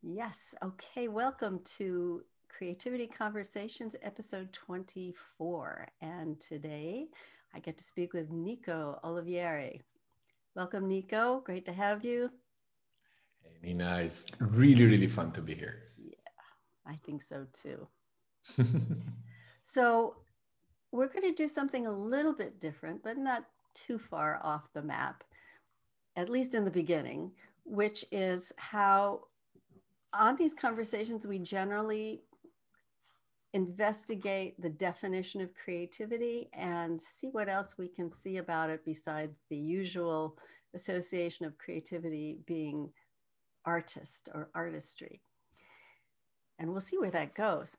Yes. Okay. Welcome to Creativity Conversations, episode 24. And today I get to speak with Nico Olivieri. Welcome, Nico. Great to have you. Hey, Nina, it's really, really fun to be here. Yeah, I think so too. So, we're going to do something a little bit different, but not too far off the map, at least in the beginning, which is how on these conversations we generally investigate the definition of creativity and see what else we can see about it besides the usual association of creativity being artist or artistry. And we'll see where that goes.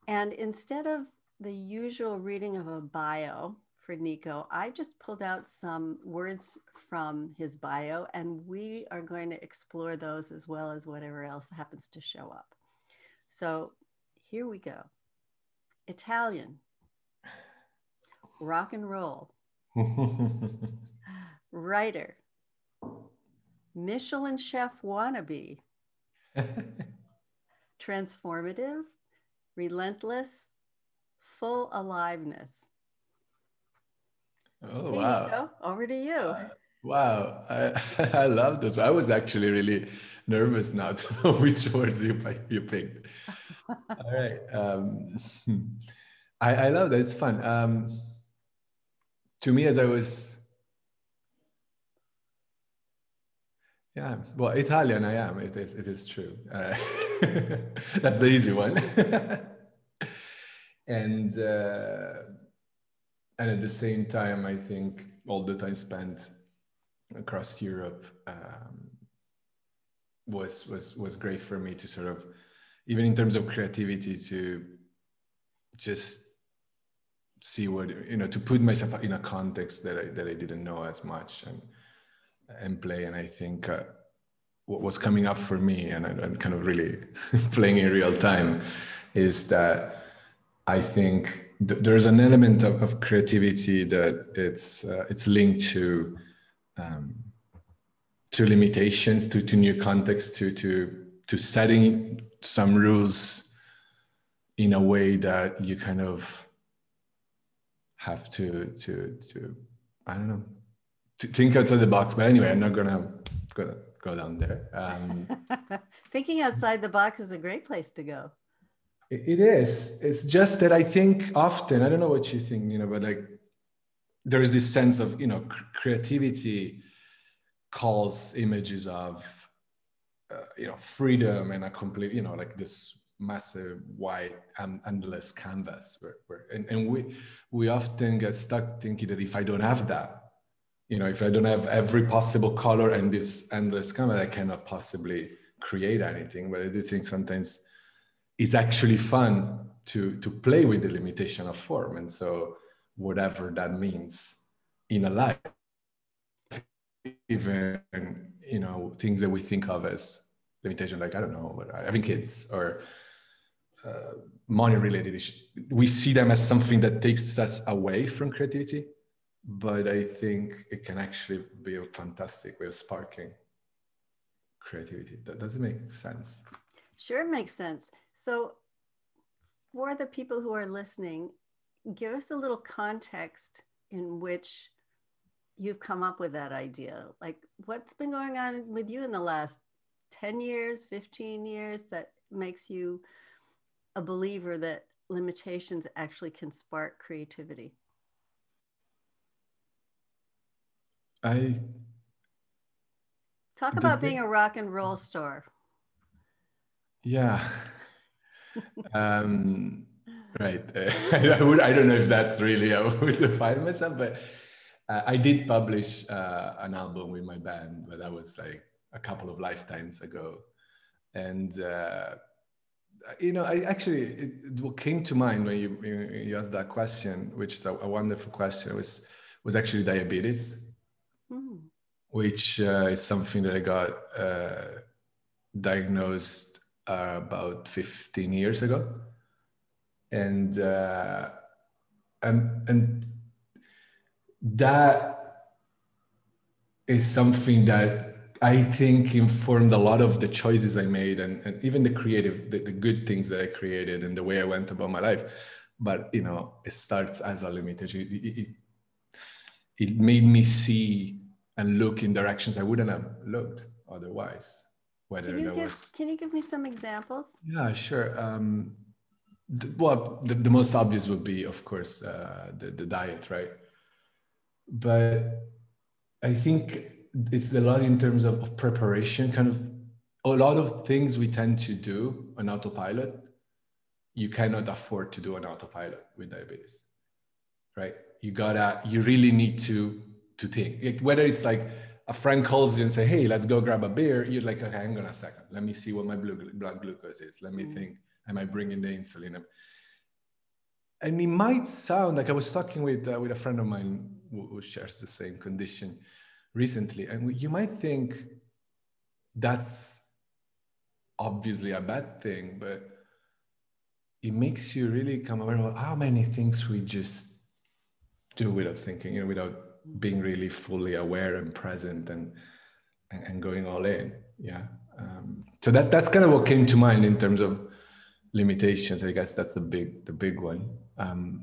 And instead of the usual reading of a bio for Nico, I just pulled out some words from his bio, and we are going to explore those as well as whatever else happens to show up. So here we go. Italian, rock and roll, writer, Michelin chef wannabe, transformative, relentless, full aliveness. Oh, Okay, wow. Nico, over to you. Wow. I love this. I was actually really nervous now to know which words you picked. All right. I love that. It's fun. To me, as I was, yeah, well, Italian I am. It is true. That's the easy one. and and at the same time, I think all the time spent across Europe was great for me to sort of, even in terms of creativity, to just see what, to put myself in a context that I didn't know as much and play. And I think what was coming up for me, and I'm kind of really playing in real time, is that I think there's an element of creativity that it's linked to limitations, to new contexts, to setting some rules in a way that you kind of have to I don't know, to think outside the box. But anyway, I'm not gonna go down there. Thinking outside the box is a great place to go. It is. It's just that I think often, I don't know what you think, but like there is this sense of, creativity calls images of, freedom and a complete, like this massive white and endless canvas and we often get stuck thinking that if I don't have that, if I don't have every possible color and this endless canvas, I cannot possibly create anything. But I do think sometimes it's actually fun to play with the limitation of form. And so whatever that means in a life, even, things that we think of as limitation, like, I don't know, having kids or money related issues, we see them as something that takes us away from creativity. But I think it can actually be a fantastic way of sparking creativity. Does it make sense? Sure, it makes sense. So, for the people who are listening, give us a little context in which you've come up with that idea. Like, what's been going on with you in the last 10 years, 15 years that makes you a believer that limitations actually can spark creativity? I Talk the about being big a rock and roll star. Yeah. Right. I don't know if that's really how I would define myself, but I did publish an album with my band, but that was like a couple of lifetimes ago. And, I actually, what came to mind when you asked that question, which is a wonderful question, was actually diabetes, which is something that I got diagnosed about 15 years ago. And that is something that I think informed a lot of the choices I made, and even the creative, the good things that I created and the way I went about my life. But, you know, it starts as a limitation. It made me see and look in directions I wouldn't have looked otherwise. Whether Can you give me some examples? Yeah, sure. The most obvious would be, of course, the diet, right? But I think it's a lot in terms of preparation, kind of a lot of things we tend to do on autopilot. You cannot afford to do on autopilot with diabetes, right? You really need to think. Whether it's like a friend calls you and say, hey, let's go grab a beer. You're like, okay, hang on a second. Let me see what my blood glucose is. Let me think, am I bringing the insulin? And it might sound like I was talking with a friend of mine who shares the same condition recently. And you might think that's obviously a bad thing, but it makes you really come aware of how many things we just do without thinking, you know, without being really fully aware and present and going all in. Yeah. So that's kind of what came to mind in terms of limitations. I guess that's the big one. And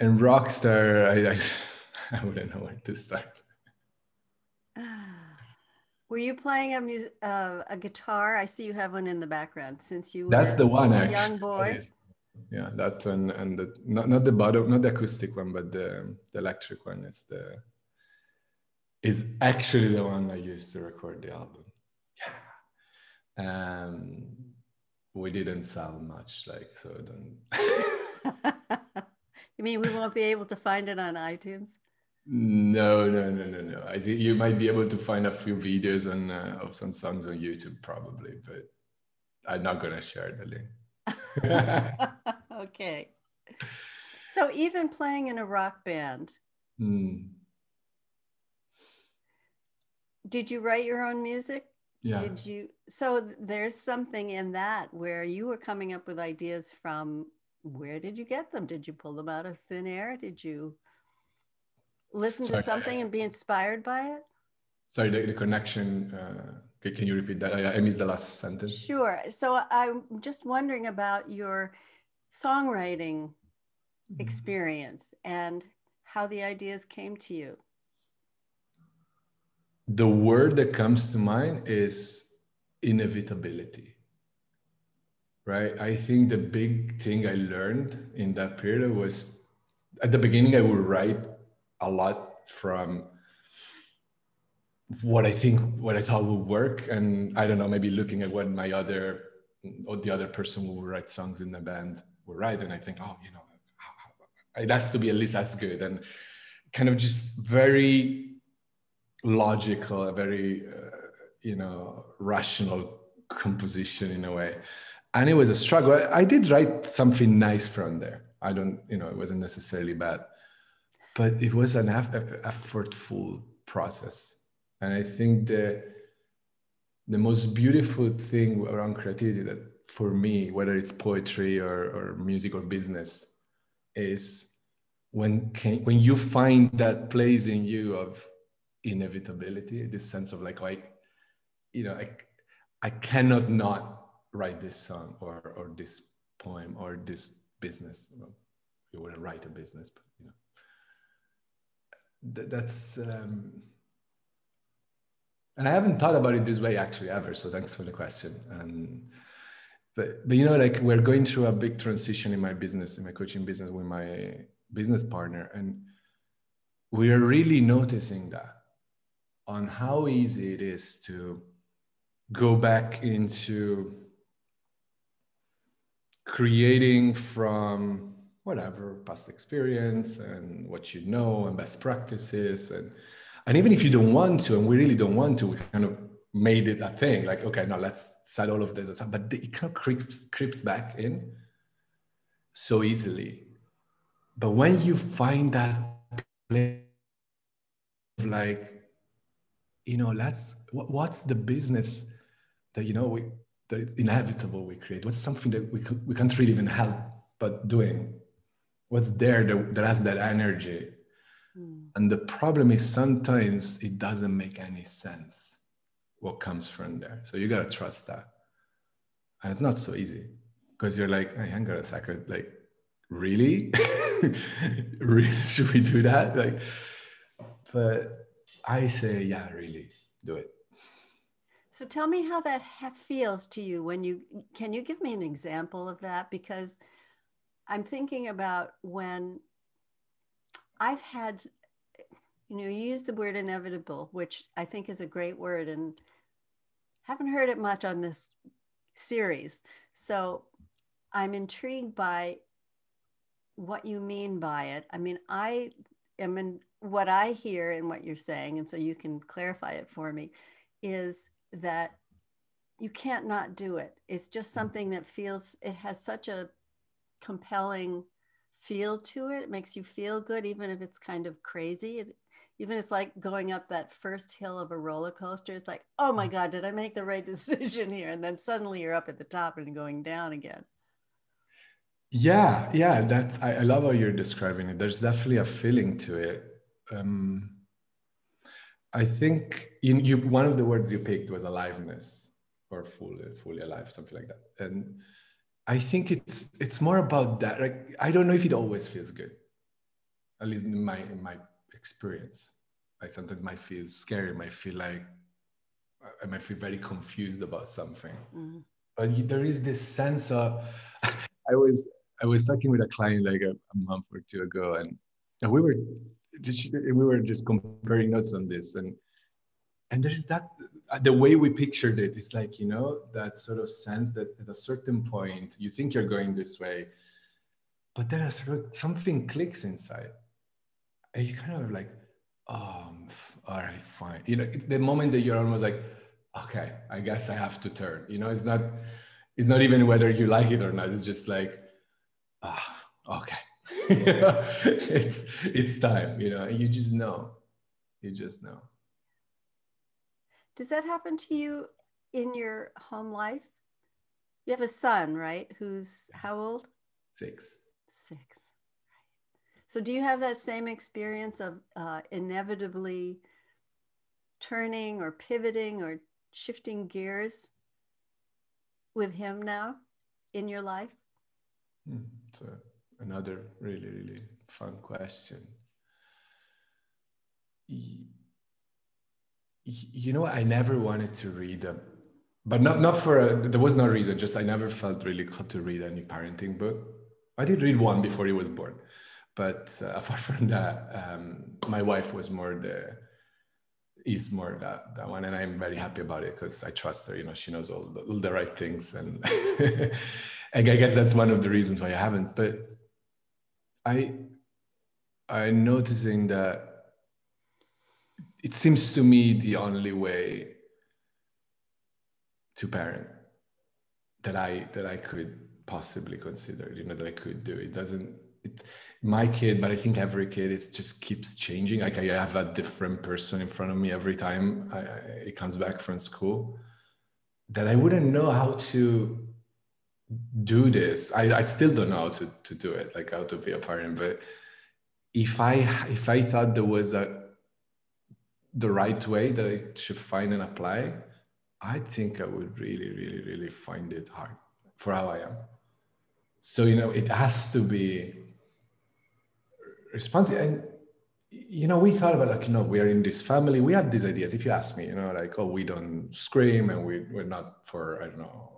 Rockstar, I wouldn't know where to start. Were you playing a guitar? I see you have one in the background since you were That's the one, a actually. young boy. Yeah, that one, and not the bottom, not the acoustic one, but the electric one is actually the one I used to record the album. Yeah. We didn't sell much, like, so don't. You mean we won't be able to find it on iTunes? No. I think you might be able to find a few videos of some songs on YouTube, probably, but I'm not gonna share the link. Okay. So even playing in a rock band, did you write your own music? Yeah. So there's something in that where you were coming up with ideas from, where did you get them? Did you pull them out of thin air? Did you listen to something and be inspired by it? Sorry, the connection, can you repeat that? I missed the last sentence. Sure. So I'm just wondering about your songwriting experience and how the ideas came to you. The word that comes to mind is inevitability, right? I think the big thing I learned in that period was, at the beginning, I would write a lot from what I thought would work. And I don't know, maybe looking at what the other person who would write songs in the band would write. And I think, oh, you know, it has to be at least as good. And kind of just very logical, very, rational composition in a way. And it was a struggle. I did write something nice from there. It wasn't necessarily bad, but it was an effortful process. And I think the most beautiful thing around creativity, that for me, whether it's poetry or music or business, is when you find that place in you of inevitability, this sense of like, I cannot not write this song or this poem or this business. You wouldn't write a business, but that's and I haven't thought about it this way actually ever. So thanks for the question. But like, we're going through a big transition in my business, in my coaching business, with my business partner, and we are really noticing that on how easy it is to go back into creating from whatever past experience and what you know and best practices, and even if you don't want to, and we really don't want to, we kind of made it a thing, like, okay, now let's set all of this aside, but it kind of creeps back in so easily. But when you find that place of like, what's the business that, that it's inevitable we create? What's something that we can't really even help but doing? What's there that has that energy? And the problem is sometimes it doesn't make any sense what comes from there. So you got to trust that. And it's not so easy because you're like, hey, hang on a second, like, really? Really? Should we do that? Like, but I say, yeah, really, do it. So tell me how that feels to you when can you give me an example of that? Because I'm thinking about when I've had, you use the word inevitable, which I think is a great word, and haven't heard it much on this series. So I'm intrigued by what you mean by it. I mean, I am in what I hear and what you're saying, and so you can clarify it for me, is that you can't not do it. It's just something that it has such a compelling feel to it. It makes you feel good, even if it's kind of crazy. Even it's like going up that first hill of a roller coaster. It's like, oh my God, did I make the right decision here? And then suddenly you're up at the top and going down again. Yeah, that's I love how you're describing it. There's definitely a feeling to it. I think you one of the words you picked was aliveness, or fully alive, something like that. And I think it's more about that. Like, I don't know if it always feels good, at least in my experience. I sometimes might feel scary, might feel like I might feel very confused about something. Mm-hmm. But there is this sense of I was talking with a client like a month or two ago, and we were just comparing notes on this, and there's that the way we pictured it. It's like, that sort of sense that at a certain point you think you're going this way, but then something clicks inside, and you kind of like, all right, fine. The moment that you're almost like, okay, I guess I have to turn. It's not even whether you like it or not. It's just like, okay. It's time. You just know. Does that happen to you in your home life? You have a son, right? Who's how old? 6. So do you have that same experience of inevitably turning or pivoting or shifting gears with him now in your life? It's another really, really fun question. I never wanted to read but not there was no reason, just I never felt really called to read any parenting book. I did read one before he was born, but apart from that, my wife is more that one, and I'm very happy about it because I trust her. She knows all the right things, and I guess that's one of the reasons why I haven't. But I'm noticing that it seems to me the only way to parent that I could possibly consider, that I could do. My kid, but I think every kid just keeps changing. Like, I have a different person in front of me every time it comes back from school, that I wouldn't know how to do this. I still don't know how to do it, like how to be a parent. But if I thought there was the right way that I should find and apply, I think I would really, really, really find it hard for how I am. So, it has to be responsive. And, we thought about we are in this family. We have these ideas. If you ask me, like, oh, we don't scream and we're not for, I don't know,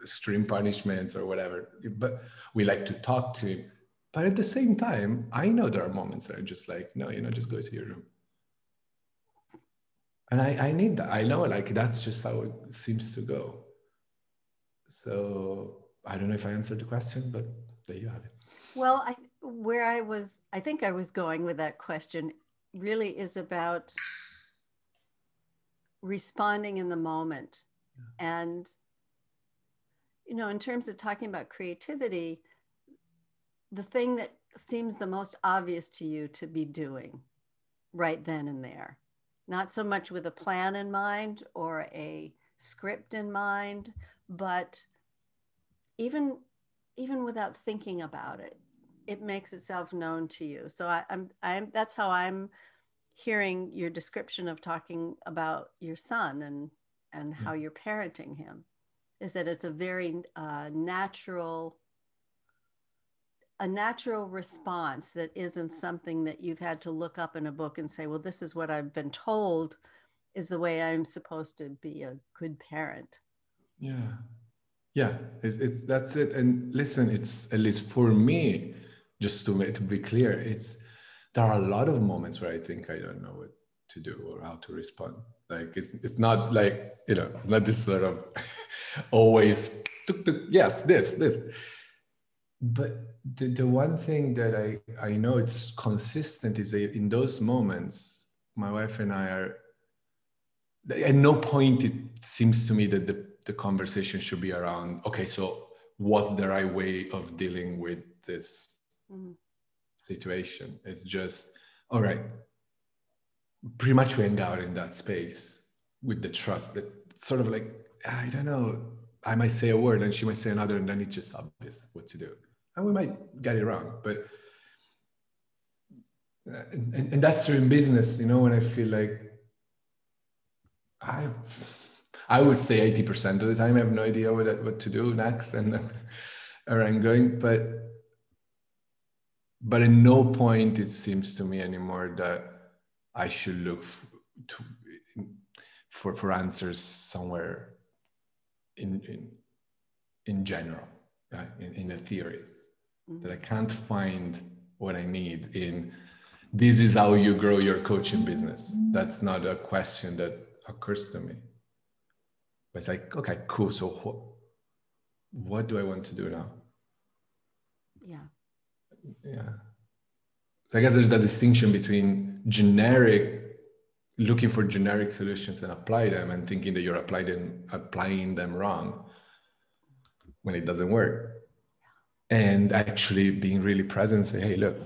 extreme punishments or whatever. But we like to talk to him. But at the same time, I know there are moments that are just like, no, just go to your room. And I need that. I know, like, that's just how it seems to go. So I don't know if I answered the question, but there you have it. Well, I think I was going with that question really is about responding in the moment. Yeah. And, in terms of talking about creativity, the thing that seems the most obvious to you to be doing right then and there, not so much with a plan in mind or a script in mind, but even without thinking about it, it makes itself known to you. So I'm that's how I'm hearing your description of talking about your son and how you're parenting him, is that it's a very a natural response that isn't something that you've had to look up in a book and say, well, this is what I've been told is the way I'm supposed to be a good parent. Yeah. Yeah, it's that's it. And listen, it's, at least for me, just to be clear, there are a lot of moments where I think I don't know what to do or how to respond. Like it's not like, not this sort of always yes, this. But the one thing that I know it's consistent is that in those moments, my wife and I are, at no point it seems to me that the conversation should be around, okay, so what's the right way of dealing with this situation? It's just, all right, pretty much we hang out in that space with the trust that sort of like, I don't know, I might say a word and she might say another, and then it's just obvious what to do. And we might get it wrong, but and that's true in business, when I feel like I would say 80% of the time I have no idea what to do next and where I'm going, but at no point it seems to me anymore that I should look for answers somewhere in general, in a theory, that I can't find what I need in this is how you grow your coaching business. That's not a question that occurs to me. But it's like, okay, cool. So what do I want to do now? Yeah. So I guess there's that distinction between looking for generic solutions and apply them, and thinking that you're applying them wrong when it doesn't work. And actually being really present and say, hey, look,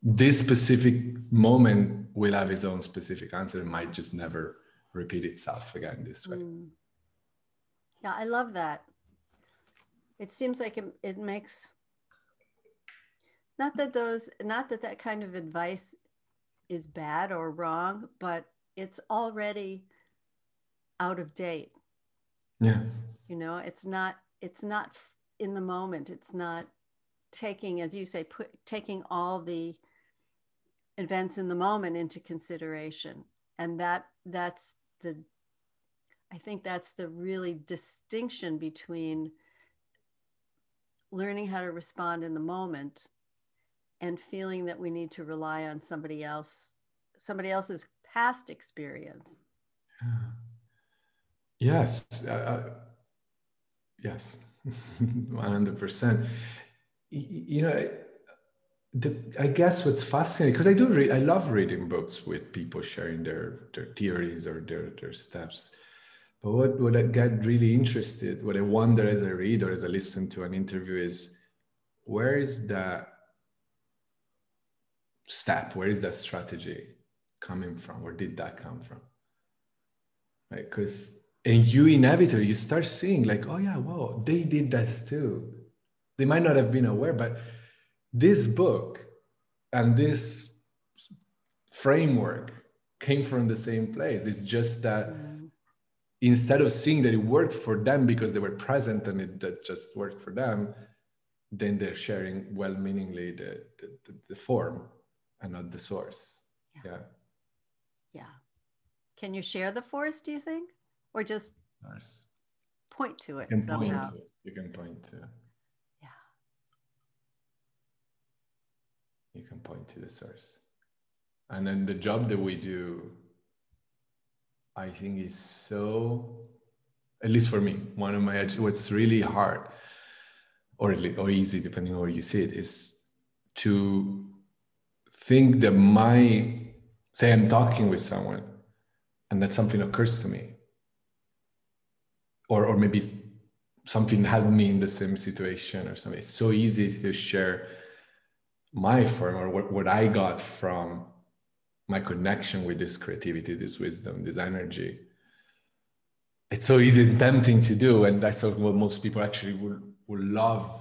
this specific moment will have its own specific answer. It might just never repeat itself again this way. Yeah, I love that. It seems like it makes, not that kind of advice is bad or wrong, but it's already out of date. Yeah. It's not in the moment. It's not taking, as you say, taking all the events in the moment into consideration. And I think that's the really distinction between learning how to respond in the moment and feeling that we need to rely on somebody else's past experience. Yes. Yes. 100%. I guess what's fascinating, because I love reading books with people sharing their theories or their steps. But what I get really interested, what I wonder as I read or as I listen to an interview is, where is that step? Where is that strategy coming from? Where did that come from? Right? And you inevitably, you start seeing like, oh yeah, wow, they did that too. They might not have been aware, but this book and this framework came from the same place. It's just that instead of seeing that it worked for them because they were present and that just worked for them, then they're sharing well-meaningly the form and not the source. Yeah. Can you share the force, do you think? Or just point to it somehow? You can point to. Yeah. You can point to the source. And then the job that we do, I think is so, at least for me, one of my, what's really hard or easy, depending on where you see it, is to think that say I'm talking with someone and that something occurs to me, or maybe something had me in the same situation or something. It's so easy to share my form or what I got from my connection with this creativity, this wisdom, this energy. It's so easy and tempting to do, and that's what most people actually will love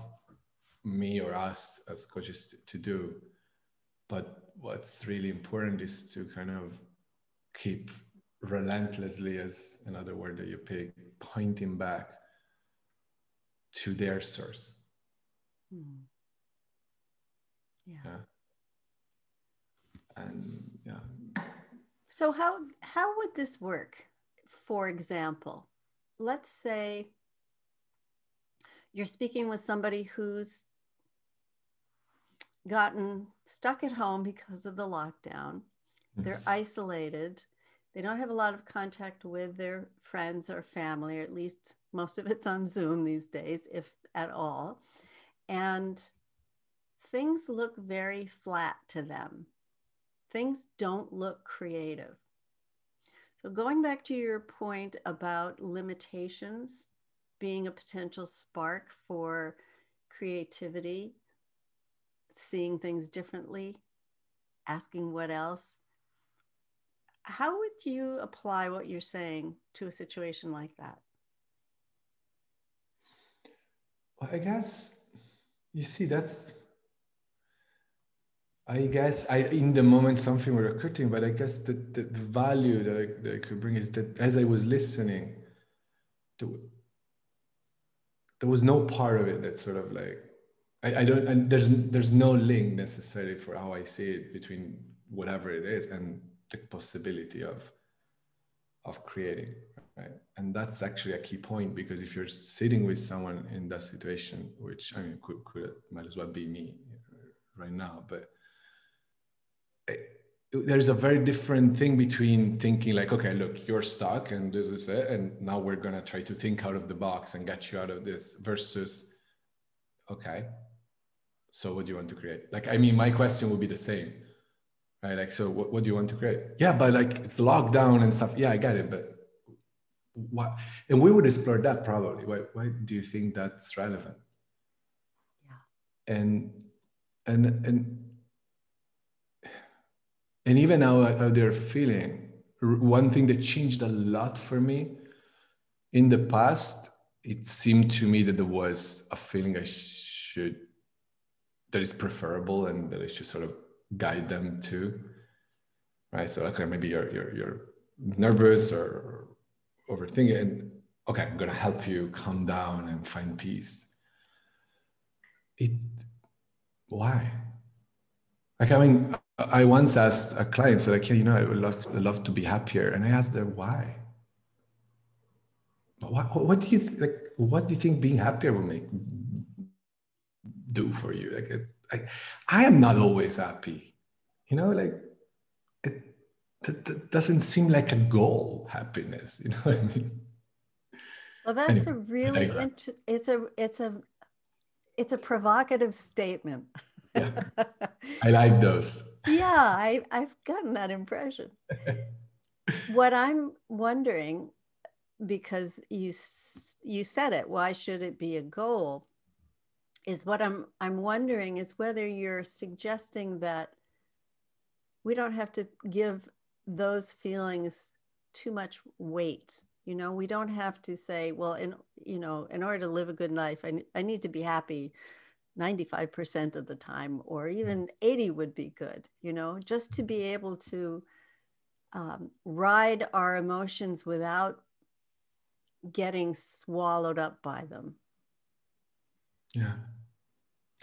me or us as coaches to do. But what's really important is to kind of keep relentlessly, as another word that you pick, pointing back to their source. Mm. Yeah. Yeah. And yeah. So how would this work? For example, let's say you're speaking with somebody who's gotten stuck at home because of the lockdown. They're isolated. They don't have a lot of contact with their friends or family, or at least most of it's on Zoom these days, if at all. And things look very flat to them. Things don't look creative. So going back to your point about limitations being a potential spark for creativity, seeing things differently, asking what else, how would you apply what you're saying to a situation like that? Well, I guess, you see, I guess in the moment something would occur to me, but I guess the value that I could bring is that as I was listening, there was no part of it that sort of like, I don't, and there's no link necessarily for how I see it between whatever it is and the possibility of creating, right? And that's actually a key point, because if you're sitting with someone in that situation, which I mean might as well be me right now, but there's a very different thing between thinking like, okay, look, you're stuck and this is it, and now we're gonna try to think out of the box and get you out of this, versus, okay, so what do you want to create? Like, I mean, my question would be the same, right? Like, so what do you want to create? Yeah, but like it's lockdown and stuff. Yeah, I get it, but what? And we would explore that probably. Why do you think that's relevant? Yeah. And even how they're feeling. One thing that changed a lot for me in the past, it seemed to me that there was a feeling that is preferable and that I should sort of guide them to, right? So okay, maybe you're nervous or overthinking, and okay, I'm gonna help you calm down and find peace. Why? Like, I mean, I once asked a client, so like, yeah, I would love to be happier, and I asked her why. What do you like? What do you think being happier will do for you? Like, I am not always happy, like it doesn't seem like a goal. Happiness, you know what I mean? Well, that's anyway, a really it's a provocative statement. Yeah, I like those. Yeah, I've gotten that impression. What I'm wondering, because you said it, why should it be a goal? Is what I'm wondering is whether you're suggesting that we don't have to give those feelings too much weight. We don't have to say, well, in order to live a good life, I need to be happy 95% of the time, or even 80 would be good, just to be able to ride our emotions without getting swallowed up by them. Yeah,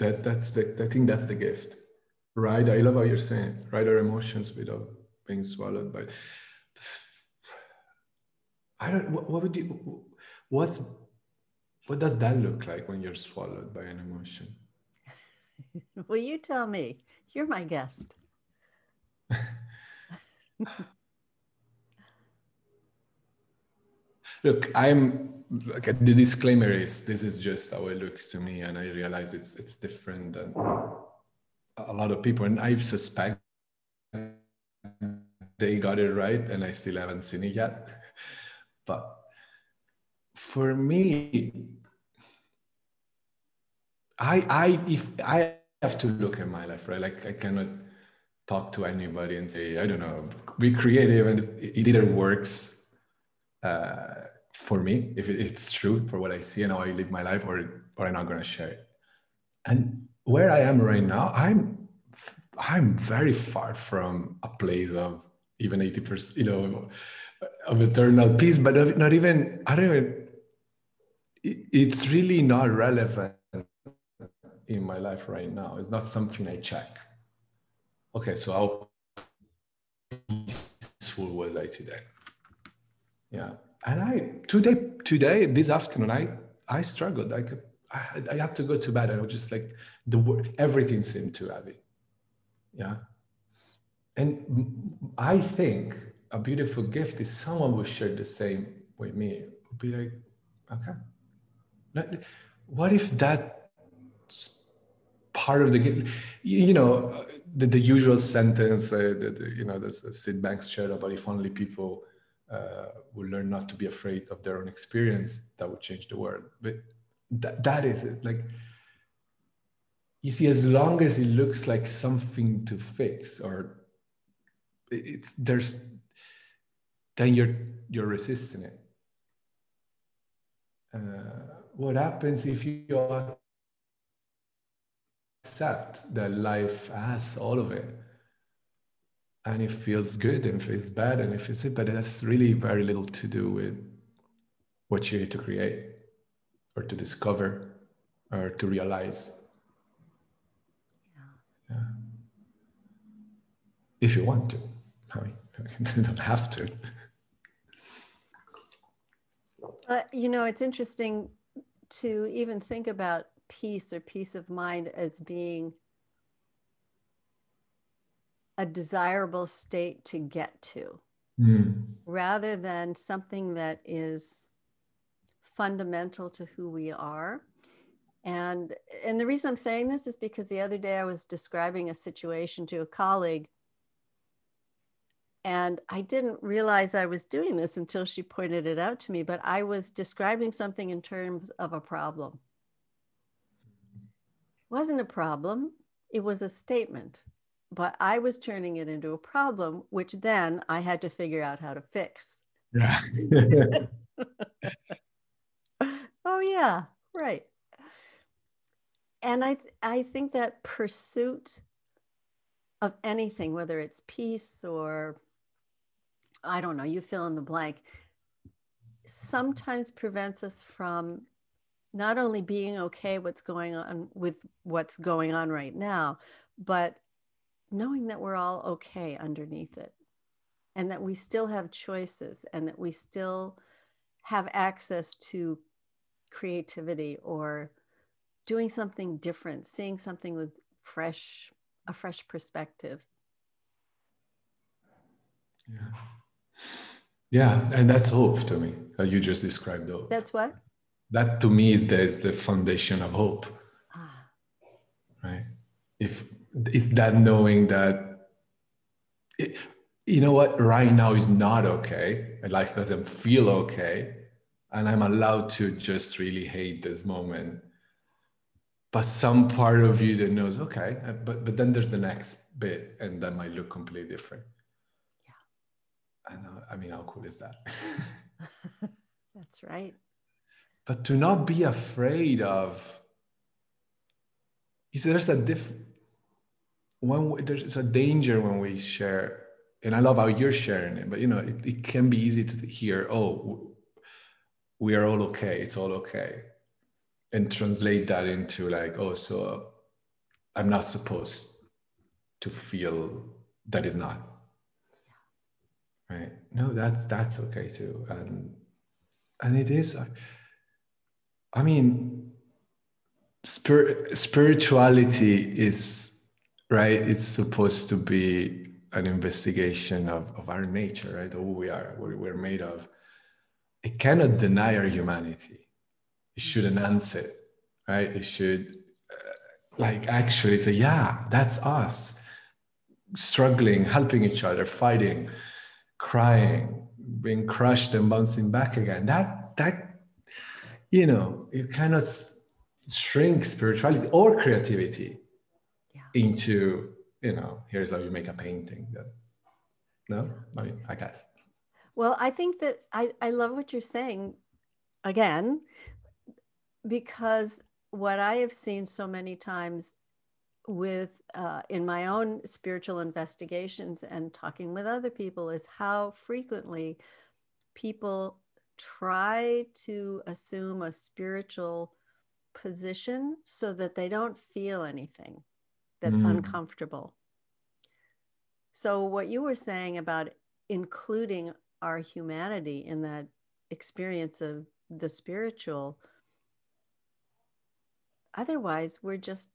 I think that's the gift. Right, I love how you're saying, ride our emotions without being swallowed by. I don't. What would you? What does that look like when you're swallowed by an emotion? Well, you tell me. You're my guest. Look, the disclaimer is this is just how it looks to me, and I realize it's different than a lot of people, and I suspect they got it right, and I still haven't seen it yet. But for me, if I have to look at my life, right? Like, I cannot talk to anybody and say, I don't know, be creative, and it either works for me, if it's true for what I see and how I live my life, or I'm not going to share it. And where I am right now, I'm very far from a place of even 80%, of eternal peace, but not even, I don't even, it's really not relevant in my life right now. It's not something I check. Okay, so how peaceful was I today? Yeah. And today, this afternoon, I struggled. I had to go to bed. I was just like, everything seemed too heavy. Yeah. And I think a beautiful gift is someone who shared the same with me. Would be like, okay. What if that part of the gift, the usual sentence, the Sid Banks shared about if only people will learn not to be afraid of their own experience, that would change the world. But that is it. Like, you see, as long as it looks like something to fix, or then you're resisting it. What happens if you accept that life has all of it, and it feels good and feels bad and it feels it, but it has really very little to do with what you need to create or to discover or to realize. Yeah. If you want to. I mean, you don't have to. It's interesting to even think about peace or peace of mind as being a desirable state to get to, rather than something that is fundamental to who we are. And the reason I'm saying this is because the other day I was describing a situation to a colleague, and I didn't realize I was doing this until she pointed it out to me, but I was describing something in terms of a problem. It wasn't a problem, it was a statement, but I was turning it into a problem, which then I had to figure out how to fix. Yeah. Oh yeah, right. And I think that pursuit of anything, whether it's peace or, I don't know, you fill in the blank, sometimes prevents us from not only being okay what's going on with what's going on right now, but knowing that we're all okay underneath it, and that we still have choices, and that we still have access to creativity or doing something different, seeing something with a fresh perspective. Yeah. Yeah, and that's hope to me. You just described hope. That's what? That to me is the foundation of hope. Ah. Right? If it's that knowing that you know what, right now is not okay, and life doesn't feel okay, and I'm allowed to just really hate this moment. But some part of you that knows, okay, but then there's the next bit, and that might look completely different. Yeah. I mean, how cool is that? That's right. But to not be afraid of, there's there's a danger when we share, and I love how you're sharing it, but it can be easy to hear, oh, we are all okay, it's all okay, and translate that into like, oh, so I'm not supposed to feel that is not. Right? No, that's okay too. And it is, I mean, spirituality is, right, it's supposed to be an investigation of our nature, right? Of who we are, what we're made of. It cannot deny our humanity. It should enhance it, right? It should actually say, yeah, that's us, struggling, helping each other, fighting, crying, being crushed and bouncing back again. That you cannot shrink spirituality or creativity into, here's how you make a painting. No, I guess. Well, I think that I love what you're saying, again, because what I have seen so many times with in my own spiritual investigations and talking with other people is how frequently people try to assume a spiritual position so that they don't feel anything that's uncomfortable. So what you were saying about including our humanity in that experience of the spiritual, otherwise we're just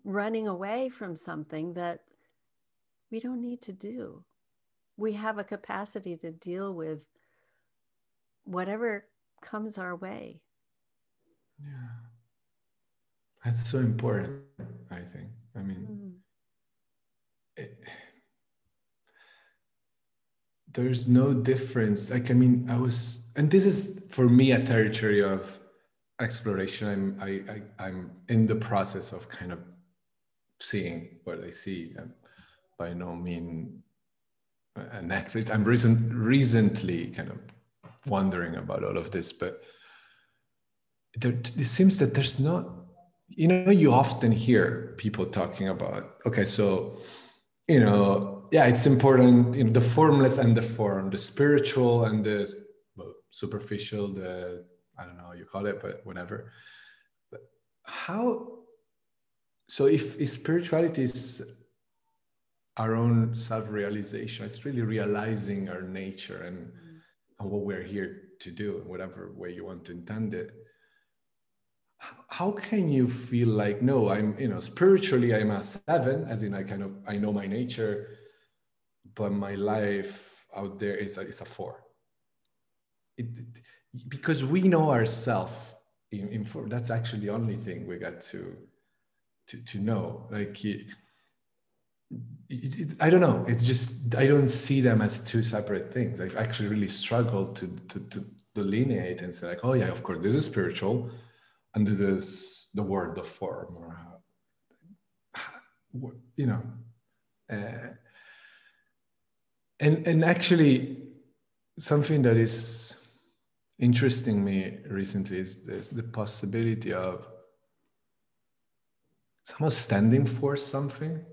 running away from something that we don't need to do. We have a capacity to deal with whatever comes our way. Yeah. That's so important, I think. I mean, there's no difference. Like, I mean, and this is for me a territory of exploration. I'm in the process of kind of seeing what I see. And by no means an expert. I'm recently kind of wondering about all of this, but it seems that there's not, you often hear people talking about, okay, so, yeah, it's important, the formless and the form, the spiritual and the superficial, the, I don't know how you call it, but whatever. But so if spirituality is our own self-realization, it's really realizing our nature and what we're here to do, whatever way you want to intend it. How can you feel like, no, I'm, spiritually, I'm a 7, as in I know my nature, but my life out there is a 4. Because we know ourselves in 4. That's actually the only thing we got to know. Like, I don't know. It's just, I don't see them as 2 separate things. I've actually really struggled to delineate and say like, oh yeah, of course, this is spiritual and this is the word, the form, or and actually something that is interesting me recently is the possibility of somehow standing for something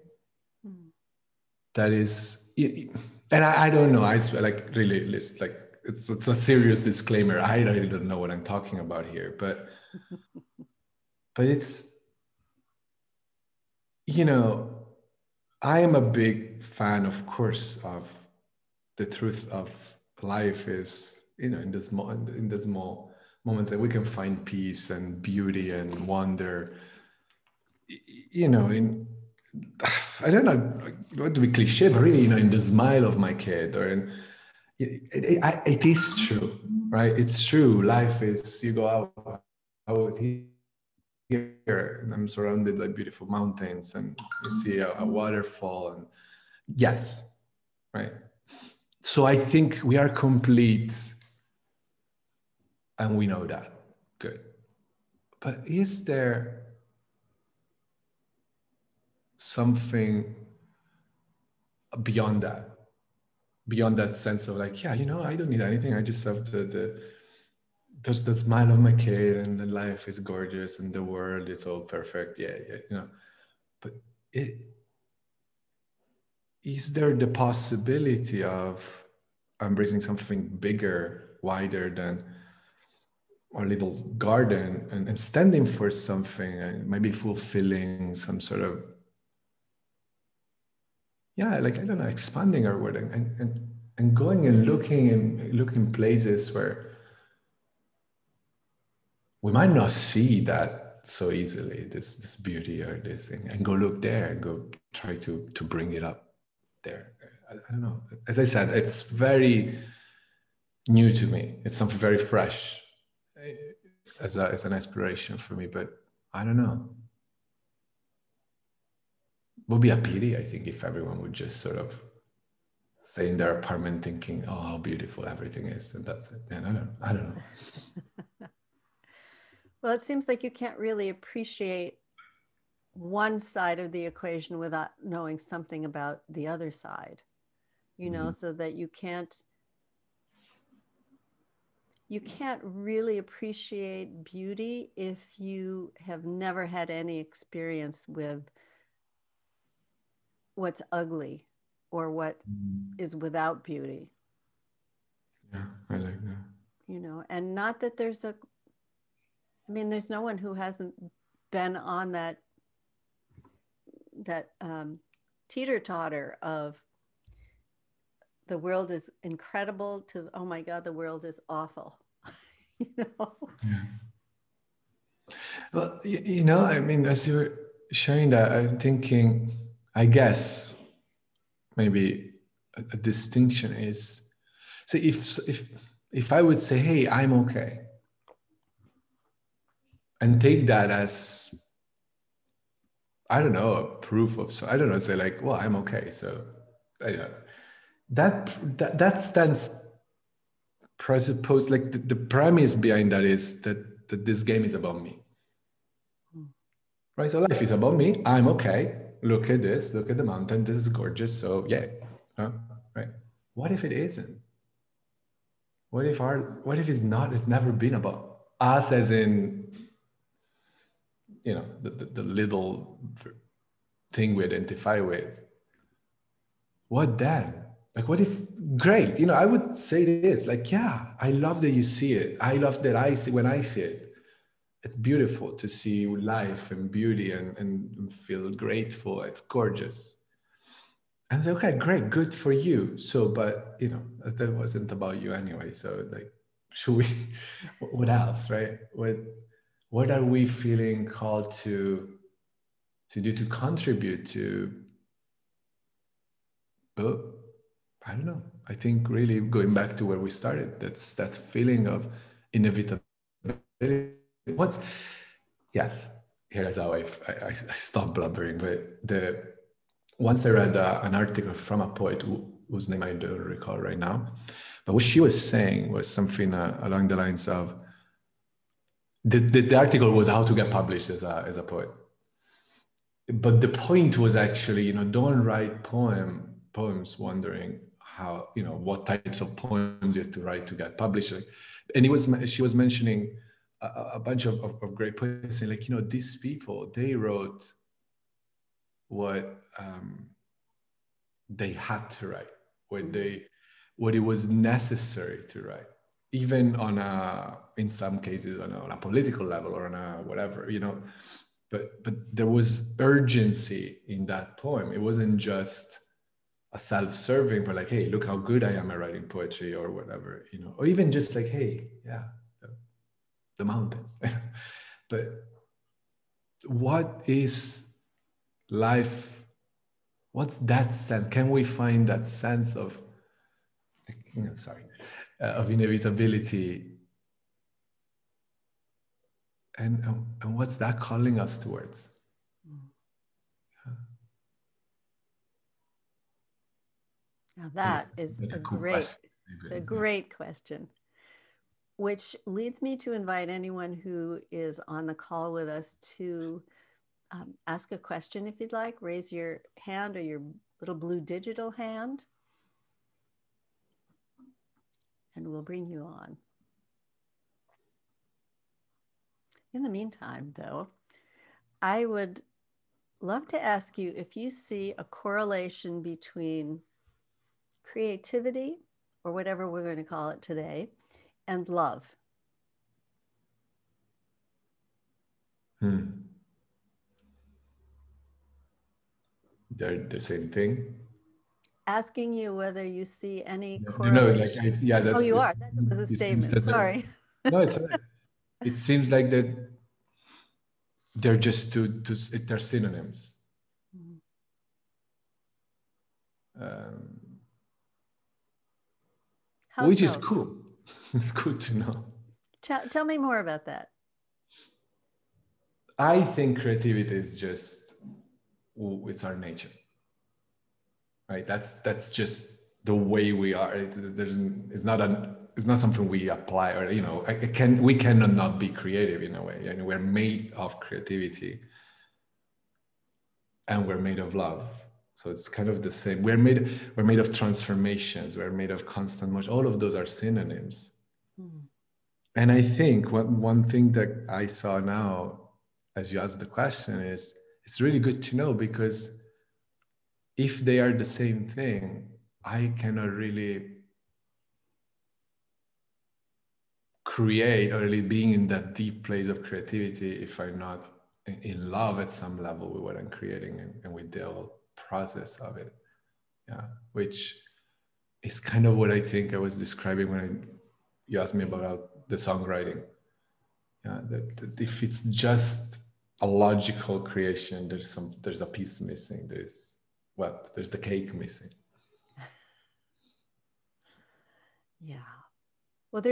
that is, and I don't know, I like really like, it's a serious disclaimer. I really don't know what I'm talking about here, but it's, I am a big fan, of course, of the truth of life is, in the small moments that we can find peace and beauty and wonder, in, I don't know, what to be cliche, but really, in the smile of my kid, or in, it is true, right? It's true. Life is, you go out here, and I'm surrounded by beautiful mountains, and you see a waterfall, and yes, right? So I think we are complete, and we know that. Good. But is there something beyond that? Beyond that sense of like, yeah, I don't need anything. I just have there's the smile of my kid, and the life is gorgeous, and the world is all perfect. Yeah. But is there the possibility of embracing something bigger, wider than our little garden, and standing for something, and maybe fulfilling some sort of, like, I don't know, expanding our world, and going and looking places where we might not see that so easily, this beauty or this thing, and go look there and go try to bring it up there. I don't know. As I said, it's very new to me. It's something very fresh as an aspiration for me, but I don't know. Would be a pity, I think, if everyone would just sort of stay in their apartment thinking, oh, how beautiful everything is, and that's it. And I don't know. Well, it seems like you can't really appreciate one side of the equation without knowing something about the other side, so that you can't, you can't really appreciate beauty if you have never had any experience with what's ugly or what is without beauty. Yeah, I like that. You know, and not that there's a, I mean, there's no one who hasn't been on that teeter-totter of the world is incredible to, oh my God, the world is awful. You know? Yeah. Well, you know, I mean, as you were sharing that, I'm thinking, I guess maybe a distinction is, so if I would say, hey, I'm okay, and take that as, I don't know, a proof of, so I don't know, say like, well, I'm okay, so that stands presuppose, like the premise behind that is that this game is about me. Right, so life is about me. I'm okay. Look at this. Look at the mountain. This is gorgeous. So yeah, right. What if it isn't? What if it's not? It's never been about us, as in, you know, the little thing we identify with. What then? Like, what if? Great. You know, I would say this. Like, yeah, I love that you see it. I love that I see when I see it. It's beautiful to see life and beauty and feel grateful. It's gorgeous. And say, okay, great, good for you. So, but you know, that wasn't about you anyway. So like, should we, what else, right? What are we feeling called to do to contribute to, oh, I don't know. I think really going back to where we started, that's that feeling of inevitability. Yes, here's how I stopped blubbering. But once I read an article from a poet whose name I don't recall right now, but what she was saying was something along the lines of, the article was how to get published as a poet. But the point was actually, you know, don't write poems wondering how, you know, what types of poems you have to write to get published. And she was mentioning a bunch of great poets, saying like, you know, these people, they wrote what they had to write, what it was necessary to write, even in some cases on a political level or on a whatever, you know. But there was urgency in that poem. It wasn't just a self-serving for like, hey, look how good I am at writing poetry or whatever, you know, or even just like, hey, yeah, the mountains. But what is life? What's that sense? Can we find that sense of, of inevitability? And what's that calling us towards? Now that is a great question, which leads me to invite anyone who is on the call with us to ask a question if you'd like. Raise your hand or your little blue digital hand, and we'll bring you on. In the meantime, though, I would love to ask you if you see a correlation between creativity, or whatever we're going to call it today, and love. They're the same thing. Asking you whether you see any correlation. No, yeah, that's. Oh, you are. That was a statement. Sorry. No, it's all right. It seems like that they're just they're synonyms. Which is cool. It's good to know. Tell me more about that. I think creativity is just, it's our nature, right? That's just the way we are. It's not something we apply, or, you know, we cannot not be creative in a way. And we're made of creativity, and we're made of love. So it's kind of the same. We're made of transformations. We're made of constant motion. All of those are synonyms. And I think one thing that I saw now, as you asked the question, is it's really good to know, because if they are the same thing, I cannot really create or really being in that deep place of creativity if I'm not in love at some level with what I'm creating and with the whole process of it. Yeah, which is kind of what I think I was describing when you asked me about the songwriting. Yeah, that if it's just a logical creation, there's a piece missing. There's the cake missing. Yeah. Well,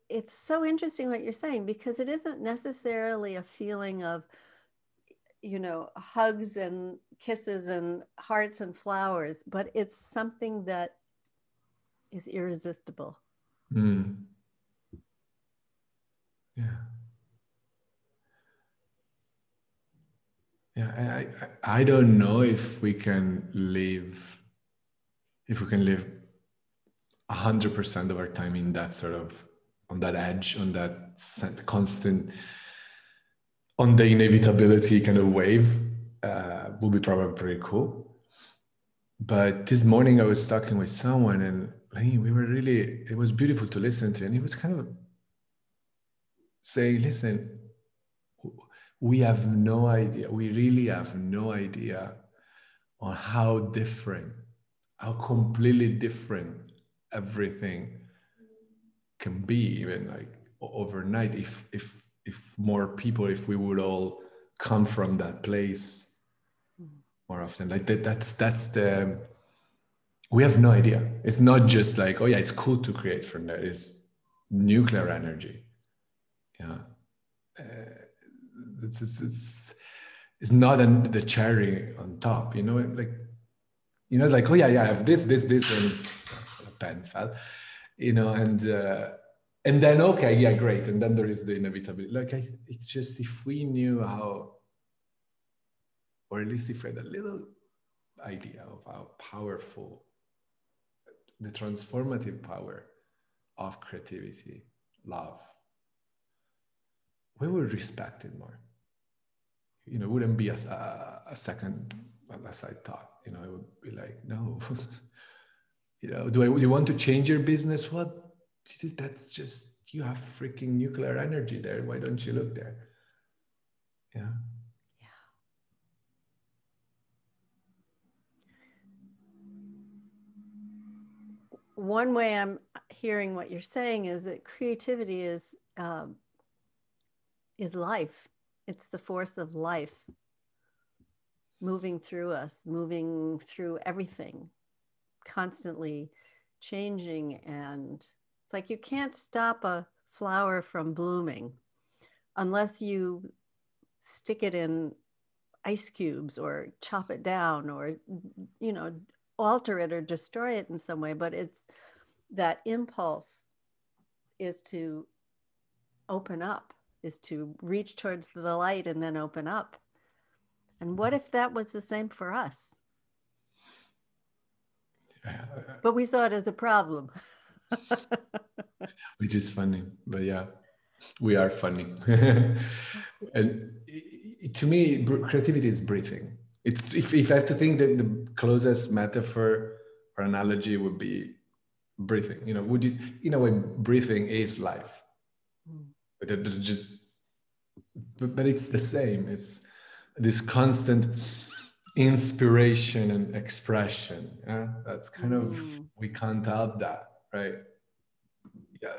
it's so interesting what you're saying, because it isn't necessarily a feeling of, hugs and kisses and hearts and flowers, but it's something that is irresistible. Mm. Yeah. Yeah, and I don't know if we can live 100% of our time in that sort of, on that edge, on that constant, on the inevitability kind of wave. Will be probably pretty cool. But this morning I was talking with someone, and it was beautiful to listen to, and he was kind of saying, listen, we have no idea, we really have no idea on how completely different everything can be, even like overnight, if more people, if we would all come from that place more often. Like that's the, we have no idea. It's not just like, oh yeah, it's cool to create from there. It's nuclear energy. Yeah. It's not the cherry on top, like, it's like, oh yeah, I have this, and a pen fell, and then, okay, yeah, great. And then there is the inevitability. Like, it's just, if we knew how, or at least if we had a little idea of how powerful the transformative power of creativity, love, we would respect it more. It wouldn't be a second side thought. It would be like, no, do you want to change your business? What? That's just, you have freaking nuclear energy there. Why don't you look there? Yeah. One way I'm hearing what you're saying is that creativity is life. It's the force of life moving through us, moving through everything, constantly changing. And it's like, you can't stop a flower from blooming unless you stick it in ice cubes or chop it down or, alter it or destroy it in some way. But it's that impulse is to open up, is to reach towards the light and then open up. And what if that was the same for us? But we saw it as a problem. Which is funny, but yeah, we are funny. And to me, creativity is breathing. It's, if I have to think, that the closest metaphor or analogy would be breathing. In a way, breathing is life. But it's the same. It's this constant inspiration and expression. Yeah, that's kind of, we can't help that, right? Yeah,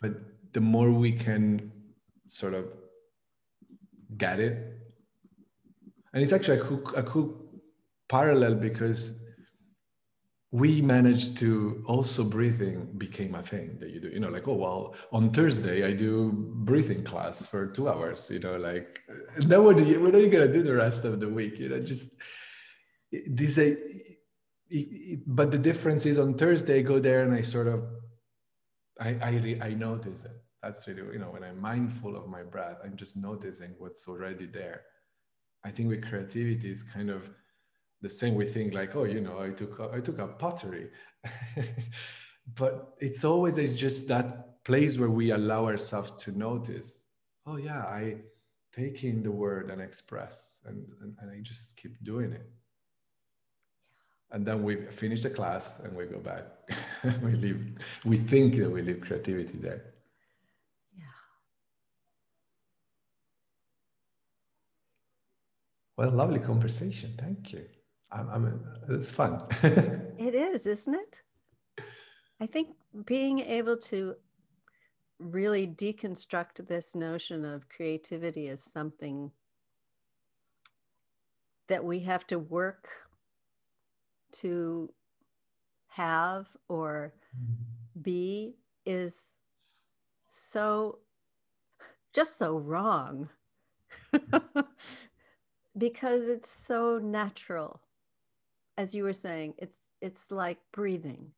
but the more we can sort of get it, and it's actually a cool parallel, because we managed to also, breathing became a thing that you do, like, oh, well, on Thursday I do breathing class for 2 hours, like, then what are you going to do the rest of the week? Just this, but the difference is, on Thursday I go there and I sort of, I notice it. That's really, when I'm mindful of my breath, I'm just noticing what's already there. I think with creativity is kind of, the same we think like, oh, I took up pottery. But it's always just that place where we allow ourselves to notice, oh yeah, I take in the word and express, and I just keep doing it. And then we finish the class and we go back. We think that we leave creativity there. Yeah. Well, lovely conversation. Thank you. It's fun. It is, isn't it? I think being able to really deconstruct this notion of creativity as something that we have to work to have or be is just so wrong. Because it's so natural. As you were saying, it's like breathing,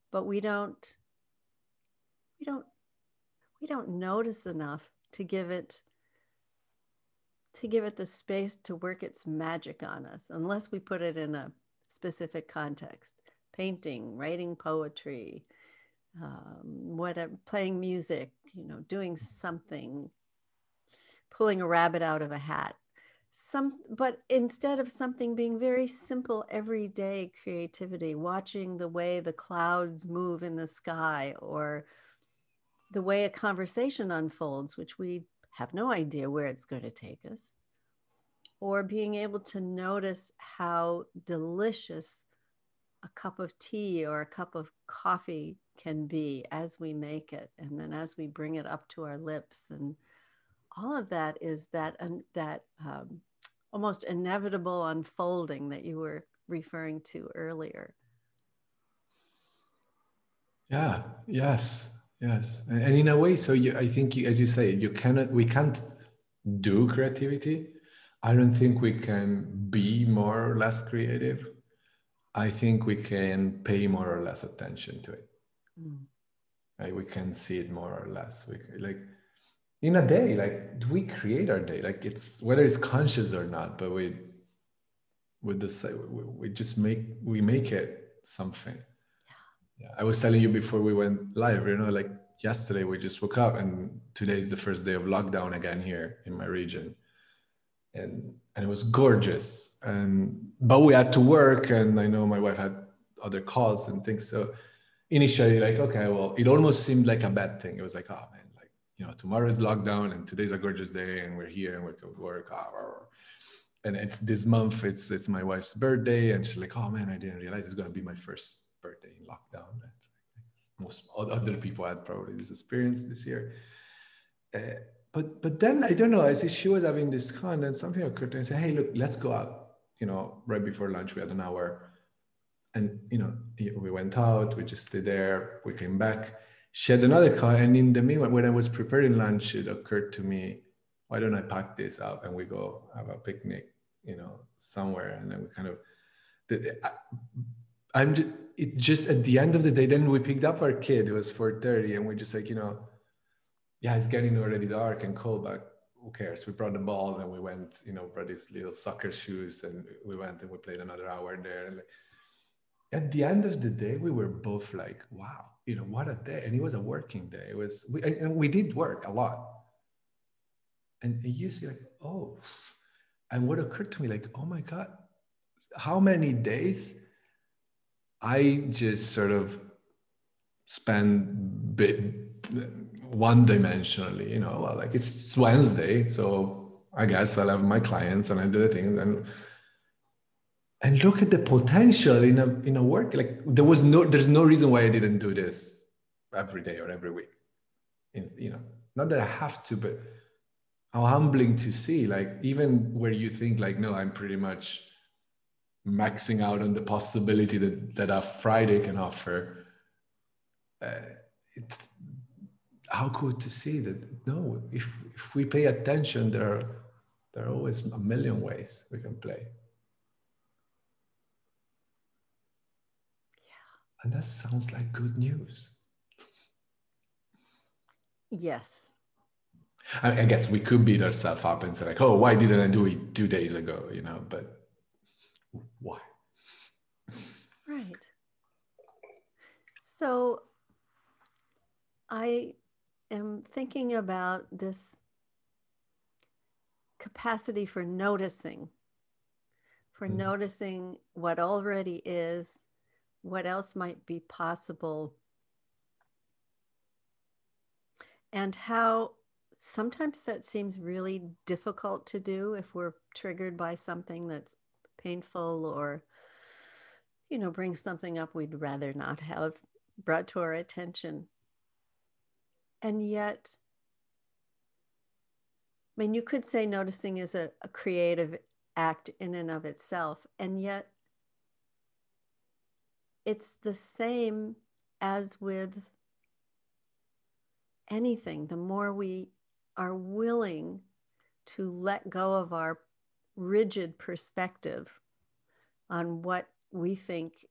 but we don't notice enough to give it the space to work its magic on us, unless we put it in a specific context: painting, writing poetry, playing music, doing something, pulling a rabbit out of a hat. But instead of something being very simple, everyday creativity, watching the way the clouds move in the sky, or the way a conversation unfolds, which we have no idea where it's going to take us, or being able to notice how delicious a cup of tea or a cup of coffee can be as we make it, and then as we bring it up to our lips. And all of that is that almost inevitable unfolding that you were referring to earlier. Yeah. Yes. And in a way, so I think, as you say, we can't do creativity. I don't think we can be more or less creative. I think we can pay more or less attention to it. Right? We can see it more or less. In a day, do we create our day? It's whether it's conscious or not, but we just make it something. Yeah. I was telling you before we went live, yesterday we just woke up, and today is the first day of lockdown again here in my region. And it was gorgeous. But we had to work, and I know my wife had other calls and things. So initially, okay, well, it almost seemed like a bad thing. It was like, oh man, tomorrow is lockdown and today's a gorgeous day and we're here and we can work. And it's this month, it's my wife's birthday, and she's like, oh man, I didn't realize it's going to be my first birthday in lockdown. Most other people had probably this experience this year. But then, I don't know, as she was having this con, and something occurred to me and said, hey, look, let's go out. Right before lunch, we had an hour. And, we went out, we just stayed there, we came back. She had another call, and in the meanwhile, when I was preparing lunch, it occurred to me, why don't I pack this up and we go have a picnic, somewhere? And then we kind of, it's just at the end of the day, then we picked up our kid, it was 4:30, and we just yeah, it's getting already dark and cold, but who cares? We brought the ball and we went, brought these little soccer shoes, and we went and we played another hour there. And at the end of the day, we were both like, wow, what a day. And it was a working day. And we did work a lot. And you see oh, and what occurred to me, oh my God, how many days I just sort of spend one-dimensionally, well, it's Wednesday, so I guess I'll have my clients and I do the things, and look at the potential in a work. There's no reason why I didn't do this every day or every week. Not that I have to, but how humbling to see, even where you think no, I'm pretty much maxing out on the possibility that a Friday can offer. It's how cool to see that. No, if we pay attention, there are always a million ways we can play. And that sounds like good news. Yes. I guess we could beat ourselves up and say oh, why didn't I do it 2 days ago? But why? Right. So I am thinking about this capacity for noticing what already is, what else might be possible, and how sometimes that seems really difficult to do if we're triggered by something that's painful or, brings something up we'd rather not have brought to our attention. And yet, I mean, you could say noticing is a creative act in and of itself, and yet it's the same as with anything. The more we are willing to let go of our rigid perspective on what we think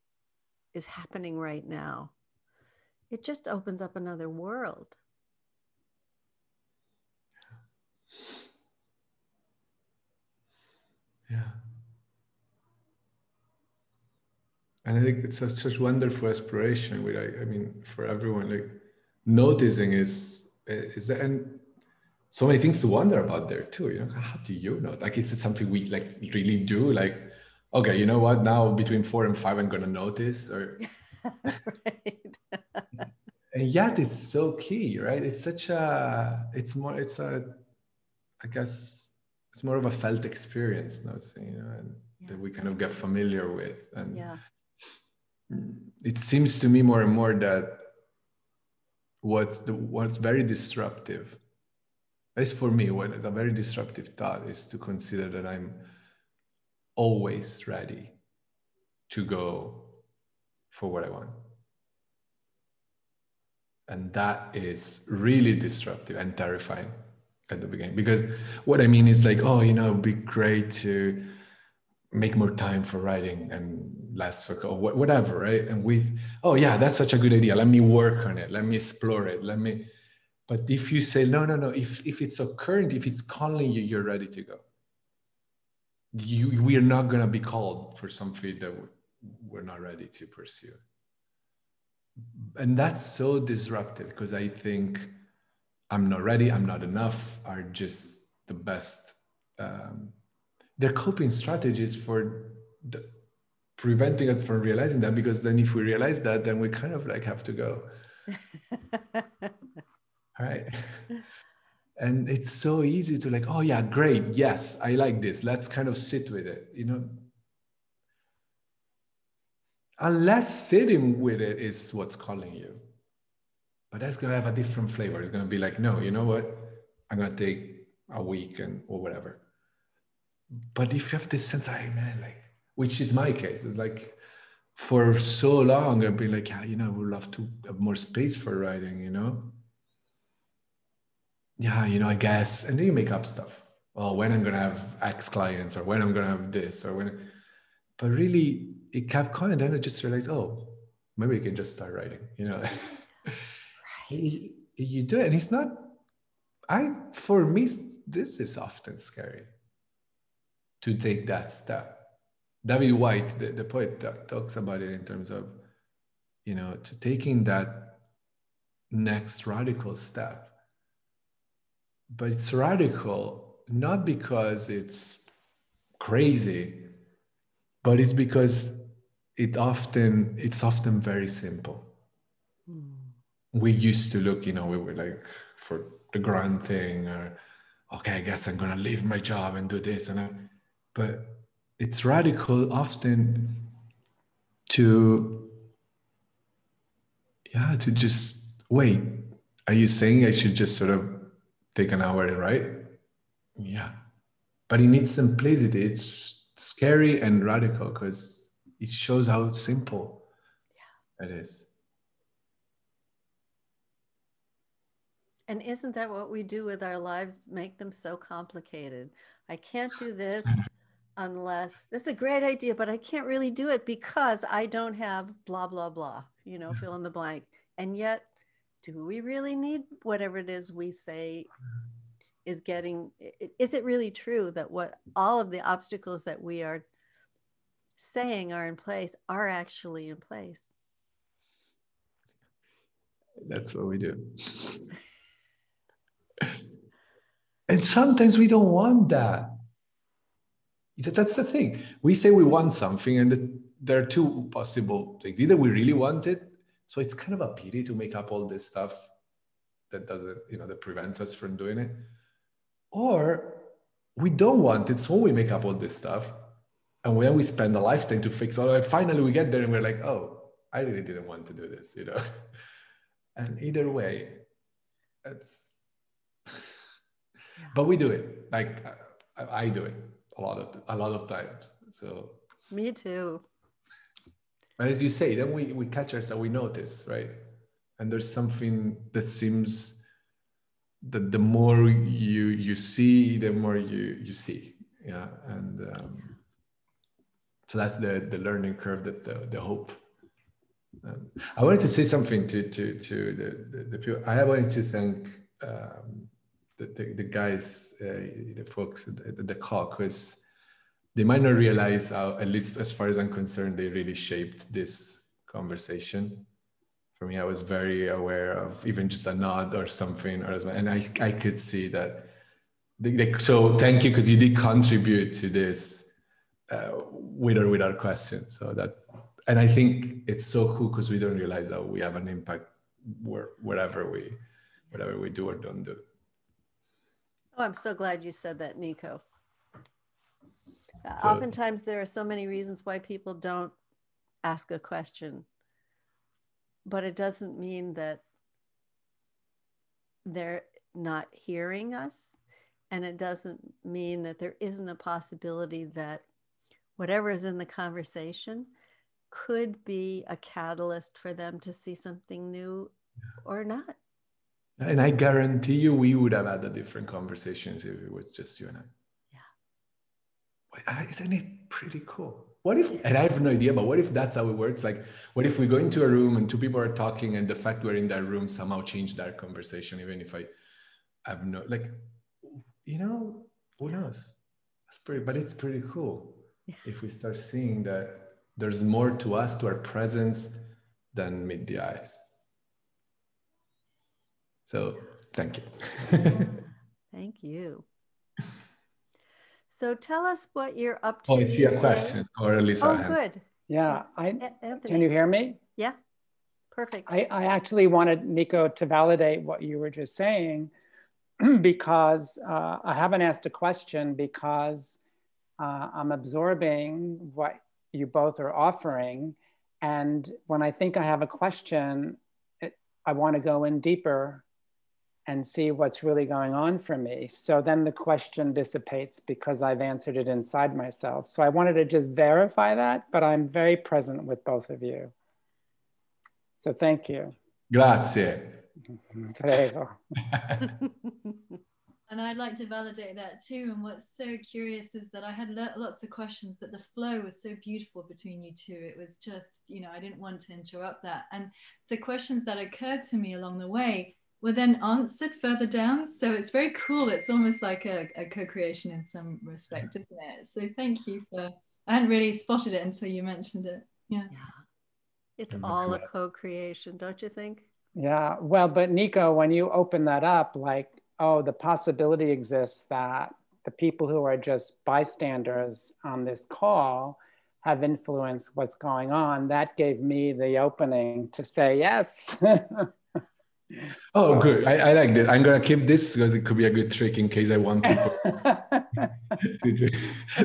is happening right now, it just opens up another world. Yeah. And I think it's such wonderful exploration. I mean, for everyone, like noticing is that, and so many things to wonder about there too. How do you know? Like, is it something we like really do? Like, okay, you know what? Now between 4 and 5, I'm gonna notice, or right. and yet it's so key, right? It's such a, I guess it's more of a felt experience, noticing, and that we kind of get familiar with, and it seems to me more and more that what's very disruptive, at least for me, what is a very disruptive thought is to consider that I'm always ready to go for what I want. And that is really disruptive and terrifying at the beginning, because what I mean is like, oh, it'd be great to make more time for writing and less for whatever, right? And oh yeah, that's such a good idea. Let me work on it. Let me explore it. But if you say, no, if it's occurring, if it's calling you, you're ready to go. We are not going to be called for something that we're not ready to pursue. And that's so disruptive, because I think I'm not ready, I'm not enough, are just the best. They're coping strategies for preventing us from realizing that, because then if we realize that, then we kind of like have to go. Right. And it's so easy to like, oh yeah, great, yes, I like this, let's kind of sit with it, unless sitting with it is what's calling you. But that's going to have a different flavor. It's going to be like, no, you know what, I'm going to take a week or whatever. But if you have this sense, which is my case, it's like for so long I've been like, yeah, I would love to have more space for writing, yeah, I guess. And then you make up stuff. Well, when I'm going to have X clients, or when I'm going to have this, or when. But really, it kept coming. And then I just realized, oh, maybe I can just start writing, Right. You do it. And it's not, for me, this is often scary to take that step. David White, the poet, talks about it in terms of, to taking that next radical step. But it's radical not because it's crazy, but it's because it's often very simple. We used to look, we were like for the grand thing, or okay, I guess I'm gonna leave my job and do this, but it's radical often to just wait. Are you saying I should just sort of take an hour and write? Yeah. But it needs simplicity. It's scary and radical because it shows how simple it is. And isn't that what we do with our lives? Make them so complicated. I can't do this unless this is a great idea, but I can't really do it because I don't have blah, blah, blah, fill in the blank. And yet, do we really need whatever it is we say is getting, is it really true that what all of the obstacles that we are saying are in place are actually in place. That's what we do. And sometimes we don't want that. That's the thing. We say we want something, and there are two possible things. Either we really want it, so it's kind of a pity to make up all this stuff that doesn't, that prevents us from doing it. Or we don't want it, so we make up all this stuff, and then we spend a lifetime to fix all. And finally, we get there, and we're like, "Oh, I really didn't want to do this," And either way, it's. But we do it. Like I do it a lot of times. So. Me too. But as you say, then we catch ourselves, we notice, right? And there's something that seems that the more you see, the more you see. Yeah. And so that's the learning curve, that's the hope. I wanted to say something to the people. I wanted to thank the guys, the folks at the call, because they might not realize how, at least as far as I'm concerned, they really shaped this conversation. For me, I was very aware of even just a nod or something, and I could see that. So thank you, because you did contribute to this with or without question. So that, and I think it's so cool because we don't realize how we have an impact whatever we do or don't do. Oh, I'm so glad you said that, Nico. Oftentimes there are so many reasons why people don't ask a question, but it doesn't mean that they're not hearing us. And it doesn't mean that there isn't a possibility that whatever is in the conversation could be a catalyst for them to see something new or not. And I guarantee you, we would have had a different conversations if it was just you and I. Yeah. Isn't it pretty cool? What if, and I have no idea, but what if that's how it works? Like, what if we go into a room and two people are talking, and the fact we're in that room somehow changed that conversation, even if I have no, like, who knows? But it's pretty cool if we start seeing that there's more to us, to our presence, than meet the eyes. So thank you. Thank you. So tell us what you're up to. Oh, I see a question, or at least good. Yeah, Anthony. Can you hear me? Yeah, perfect. I actually wanted Nico to validate what you were just saying, because I haven't asked a question because I'm absorbing what you both are offering. And when I think I have a question, I want to go in deeper and see what's really going on for me. So then the question dissipates because I've answered it inside myself. So I wanted to just verify that, but I'm very present with both of you. So thank you. Grazie. Prego. And I'd like to validate that too. And what's so curious is that I had lots of questions, but the flow was so beautiful between you two. It was just, I didn't want to interrupt that. And so questions that occurred to me along the way were then answered further down. So it's very cool. It's almost like a co-creation in some respect, isn't it? So thank you I hadn't really spotted it until you mentioned it. Yeah. It's all a co-creation, don't you think? Yeah, well, but Nico, when you open that up, like, oh, the possibility exists that the people who are just bystanders on this call have influenced what's going on, that gave me the opening to say yes. Oh, good. I like that. I'm going to keep this because it could be a good trick in case I want people to do.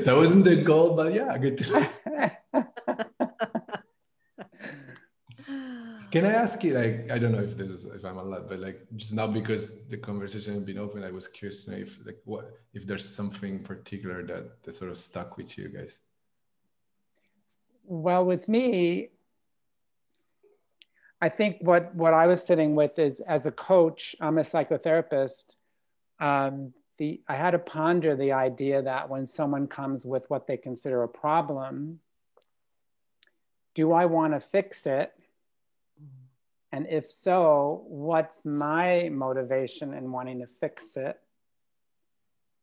That wasn't the goal, but yeah, good. Can I ask you, like, I don't know if I'm allowed, but like, just now because the conversation has been open, I was curious to know if there's something particular that sort of stuck with you guys. Well, with me, I think what I was sitting with is, as a coach, I'm a psychotherapist. I had to ponder the idea that when someone comes with what they consider a problem, do I want to fix it? And if so, what's my motivation in wanting to fix it?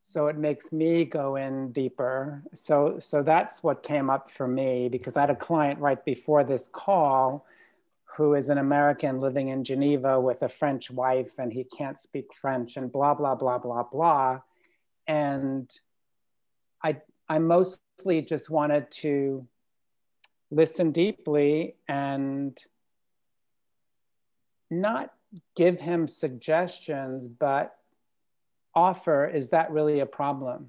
So it makes me go in deeper. So that's what came up for me, because I had a client right before this call who is an American living in Geneva with a French wife, and he can't speak French and blah, blah, blah, blah, blah. And I mostly just wanted to listen deeply and not give him suggestions, but offer, is that really a problem?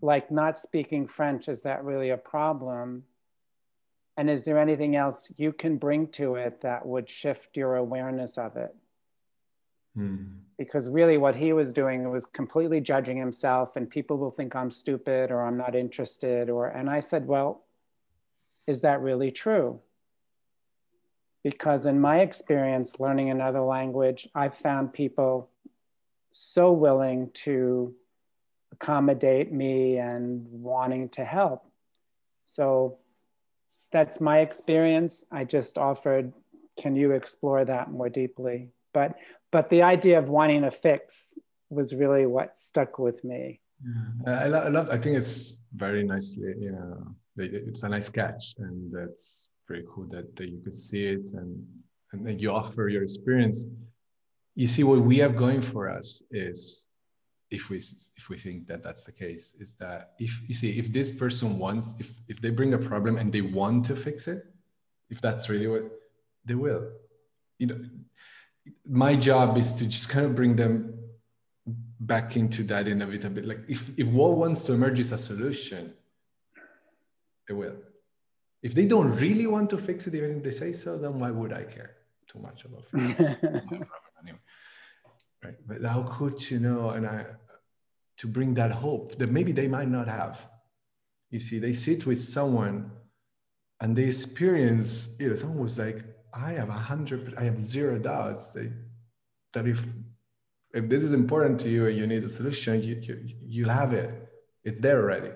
Like, not speaking French, is that really a problem? And is there anything else you can bring to it that would shift your awareness of it? Because really what he was doing was completely judging himself, and people will think I'm stupid or I'm not interested, and I said, well, is that really true? Because in my experience learning another language, I've found people so willing to accommodate me and wanting to help. So that's my experience. I just offered, can you explore that more deeply? But the idea of wanting to fix was really what stuck with me. I think it's very nicely, it's a nice catch, and that's pretty cool that you could see it and then you offer your experience. You see, what we have going for us is, if we think that that's the case, is that if this person wants, if they bring a problem and they want to fix it, if that's really what they will, my job is to just kind of bring them back into that inevitability. Like if what wants to emerge is a solution, it will. If they don't really want to fix it, even if they say so, then why would I care too much about fixing it? No problem anyway. Right? But how could you know, to bring that hope that maybe they might not have. You see, they sit with someone and they experience, someone was like, I have 0 doubts that if this is important to you and you need a solution, you'll have it. It's there already.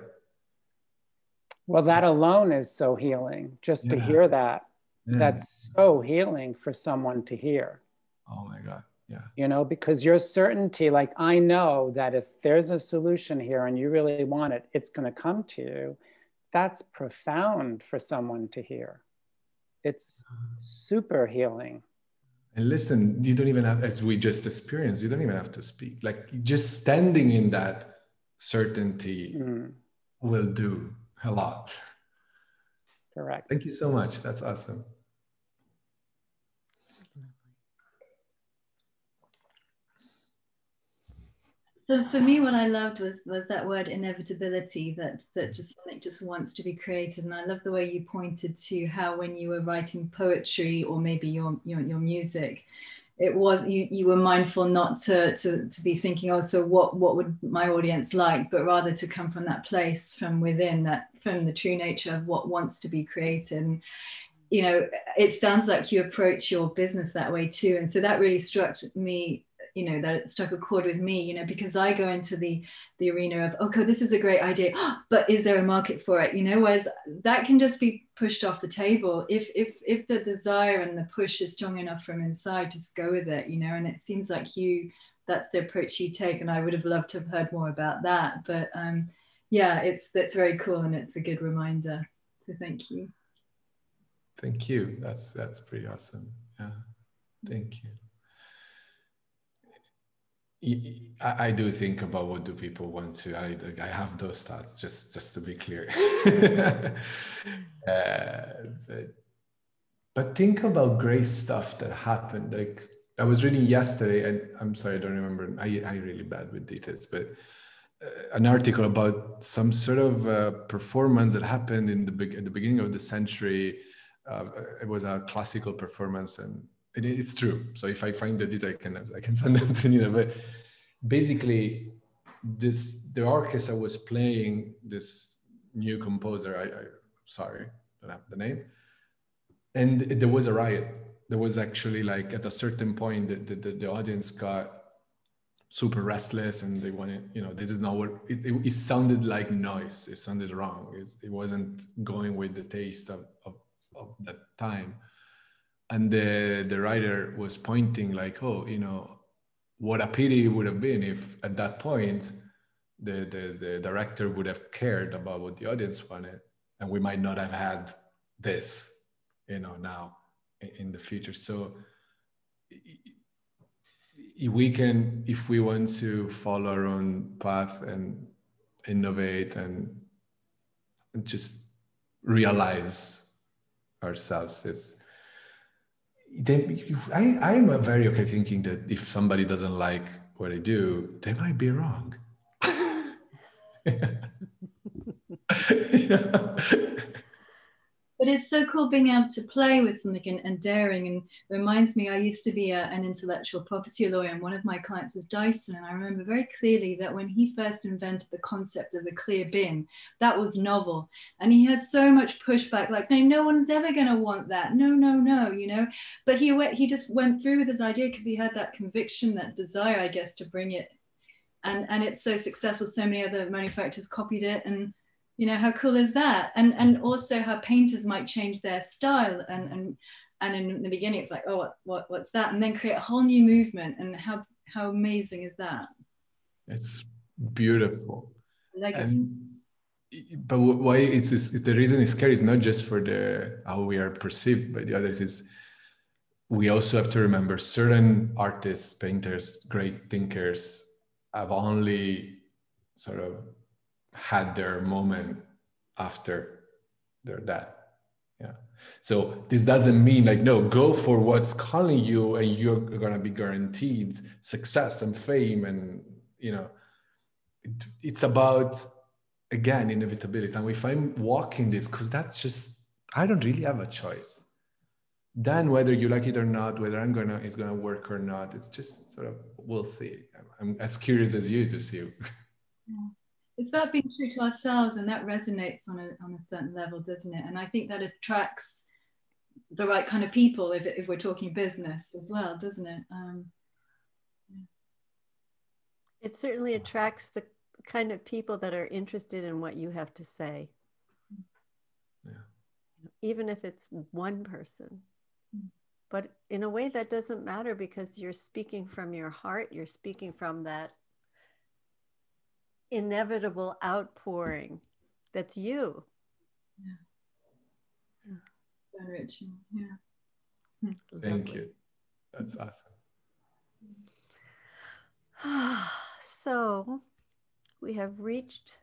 Well, that alone is so healing, just to hear that. That's so healing for someone to hear. Oh my God, yeah. Because your certainty, like, I know that if there's a solution here and you really want it, it's going to come to you. That's profound for someone to hear. It's super healing. And listen, you don't even have, as we just experienced, you don't even have to speak. Like, just standing in that certainty will do a lot. Correct. Thank you so much. That's awesome. For me, what I loved was that word inevitability, that just something just wants to be created. And I love the way you pointed to how when you were writing poetry or maybe your music, it was you were mindful not to be thinking, oh, so what would my audience like, but rather to come from that place from within, that from the true nature of what wants to be created. And it sounds like you approach your business that way too. And so that really struck me, that it struck a chord with me, because I go into the arena of, okay, this is a great idea, but is there a market for it? Whereas that can just be pushed off the table. If the desire and the push is strong enough from inside, just go with it, and it seems like that's the approach you take. And I would have loved to have heard more about that. But that's very cool. And it's a good reminder. So thank you. Thank you. That's pretty awesome. Yeah. Thank you. I do think about what do people want to. I have those thoughts, just to be clear. But think about great stuff that happened. Like, I was reading yesterday, and I'm sorry, I don't remember. I'm really bad with details, but an article about some sort of performance that happened at the beginning of the century. It was a classical performance, and it's true. So if I find the detail, I can send them to Nina. But basically, the orchestra was playing this new composer. I sorry, don't have the name. And there was a riot. There was actually, like, at a certain point, the audience got super restless, and they wanted, this is not what it sounded like. Noise. It sounded wrong. It wasn't going with the taste of that time. And the writer was pointing like, oh, what a pity it would have been if at that point the director would have cared about what the audience wanted, and we might not have had this, now in the future. So we can, if we want to follow our own path and innovate and just realize ourselves, I'm very okay thinking that if somebody doesn't like what I do, they might be wrong. But it's so cool being able to play with something and daring. And it reminds me, I used to be an intellectual property lawyer, and one of my clients was Dyson. And I remember very clearly that when he first invented the concept of the clear bin, that was novel. And he had so much pushback, like, no one's ever going to want that. No. But he just went through with his idea because he had that conviction, that desire, I guess, to bring it. And it's so successful. So many other manufacturers copied it. And how cool is that? And also how painters might change their style, and in the beginning it's like, oh, what's that? And then create a whole new movement. And how amazing is that? It's beautiful. Legacy. But why it's the reason it's scary is not just for how we are perceived by the others, is we also have to remember certain artists, painters, great thinkers have only sort of had their moment after their death. Yeah. So this doesn't mean like, no, go for what's calling you and you're going to be guaranteed success and fame. And, it's about, again, inevitability. And if I'm walking this, because that's just, I don't really have a choice. Then whether you like it or not, whether it's going to work or not, it's just sort of, we'll see. I'm as curious as you to see. Yeah. It's about being true to ourselves, and that resonates on a certain level, doesn't it? And I think that attracts the right kind of people if we're talking business as well, doesn't it? It certainly attracts the kind of people that are interested in what you have to say. Yeah. Even if it's one person. But in a way that doesn't matter, because you're speaking from your heart, you're speaking from that inevitable outpouring that's you. Yeah. Enriching. Yeah. Thank you. That's awesome. So we have reached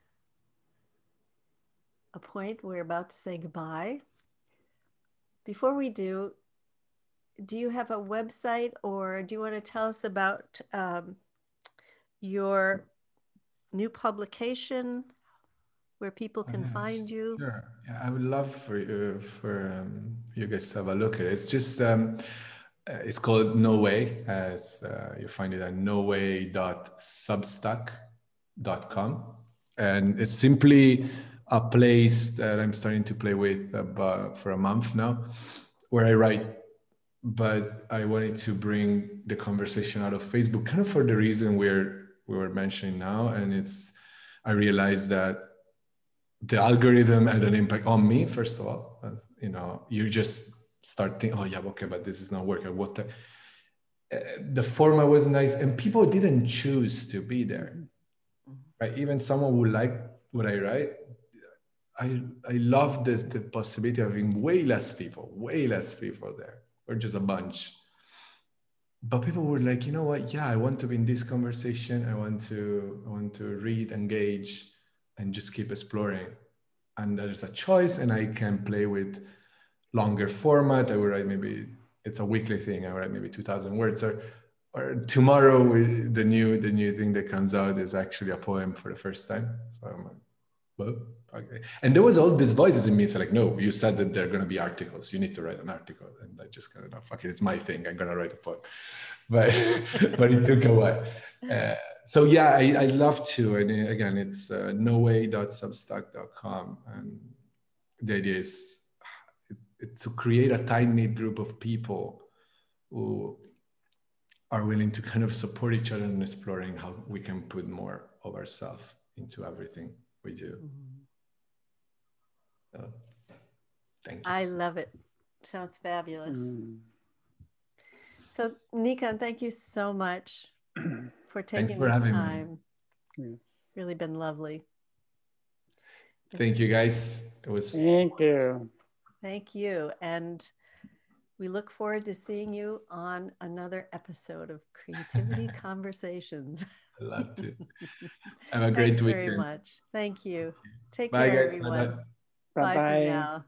a point we're about to say goodbye. Before we do you have a website, or do you want to tell us about your new publication, where people can find you? Sure. Yeah, I would love for you guys to have a look at it. It's just it's called No Way, as you find it at noway.substack.com, and it's simply a place that I'm starting to play with for a month now, where I write. But I wanted to bring the conversation out of Facebook, kind of for the reason we were mentioning now, and I realized that the algorithm had an impact on me, first of all. You just start thinking, oh yeah, okay, but this is not working. The format was nice, and people didn't choose to be there, right? Even someone who liked what I write, I love the possibility of having way less people there, or just a bunch. But people were like, you know what? Yeah, I want to be in this conversation. I want to read, engage, and just keep exploring. And there's a choice, and I can play with longer format. I will write, maybe it's a weekly thing. I write maybe 2,000 words, or tomorrow the new thing that comes out is actually a poem for the first time. So I'm like, well, okay. And there was all these voices in me. So like, no, you said that there are going to be articles. You need to write an article. And I just kind of, fuck it, it's my thing. I'm going to write a poem. But it took a while. So yeah, I love to. And again, it's noway.substack.com. And the idea is it's to create a tight-knit group of people who are willing to kind of support each other in exploring how we can put more of ourselves into everything we do. So, thank you. I love it. Sounds fabulous. So Nico, thank you so much for taking the time. Yes. really been lovely. Thank you, guys. It was. Thank you. Thank you. And we look forward to seeing you on another episode of Creativity Conversations. I'd love to. Have a great weekend. Very much. Thank you. Take Bye, care, guys. everyone. Bye-bye. Bye for Bye-bye. now.